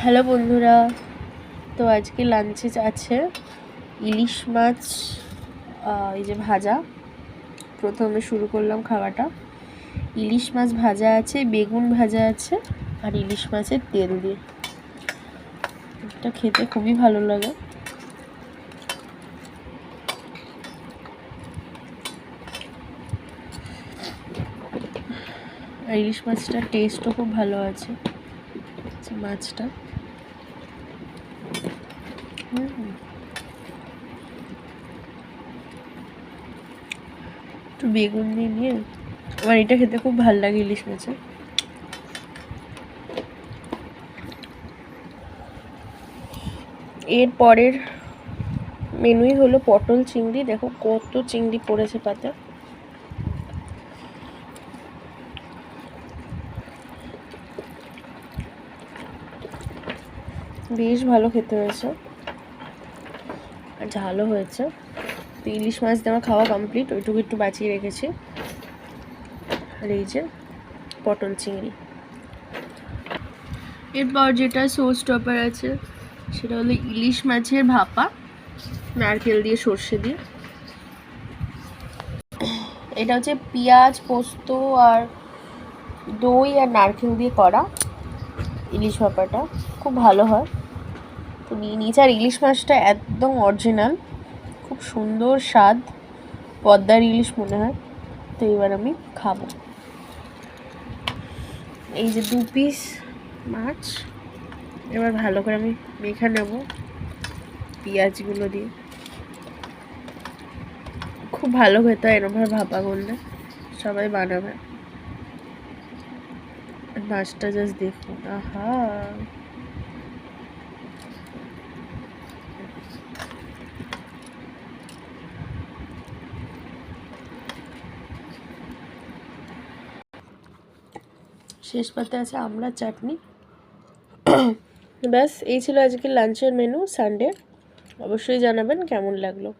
Hello বন্ধুরা, তো আজকে লাঞ্চে আছে ইলিশ মাছ, এই যে ভাজা। প্রথমে শুরু করলাম খাওয়াটা। ইলিশ মাছ ভাজা আছে, বেগুন ভাজা আছে, আর ইলিশ মাছের তেল দিয়ে। এটা খেতে খুবই ভালো লাগে। আর ইলিশ মাছটার টেস্টও খুব ভালো আছে মাছটা। একটু বেগুন দিয়ে নিয়ে আমার এটা খেতে খুব ভালো লাগে ইলিশ মাছের। এর পরের মেনুই হলো পটল চিংড়ি। দেখো কত চিংড়ি পড়েছে পাতে। বেশ ভালো খেতে হয়েছে আর ঝালও হয়েছে। তো ইলিশ মাছ দেওয়া খাওয়া কমপ্লিট, ওইটুকু একটু বাঁচিয়ে রেখেছি। আর এই যে পটল চিংড়ি। এরপর যেটা সোস টপার আছে সেটা হলো ইলিশ মাছের ভাপা, নারকেল দিয়ে সর্ষে দিয়ে। এটা হচ্ছে পেঁয়াজ, পোস্ত আর দই আর নারকেল দিয়ে করা ইলিশ ভাপাটা, খুব ভালো হয়। তো নিয়ে নিয়েছি। আর ইলিশ মাছটা একদম অরিজিনাল, খুব সুন্দর স্বাদ, পদ্মার ইলিশ মনে হয়। তো এবার আমি খাবো। এই যে 2 পিস মাছ, এবার ভালো করে আমি মেখে নেব পেঁয়াজগুলো দিয়ে। খুব ভালো খেতে হয় এরমভাবে ভাপা করলে, সবাই বানাবে। মাছটা জাস্ট দেখুন, আহা! শেষ পাতে আছে আমড়ার চাটনি। ব্যাস এই ছিল আজকের লাঞ্চের মেনু সানডে। অবশ্যই জানাবেন কেমন লাগলো।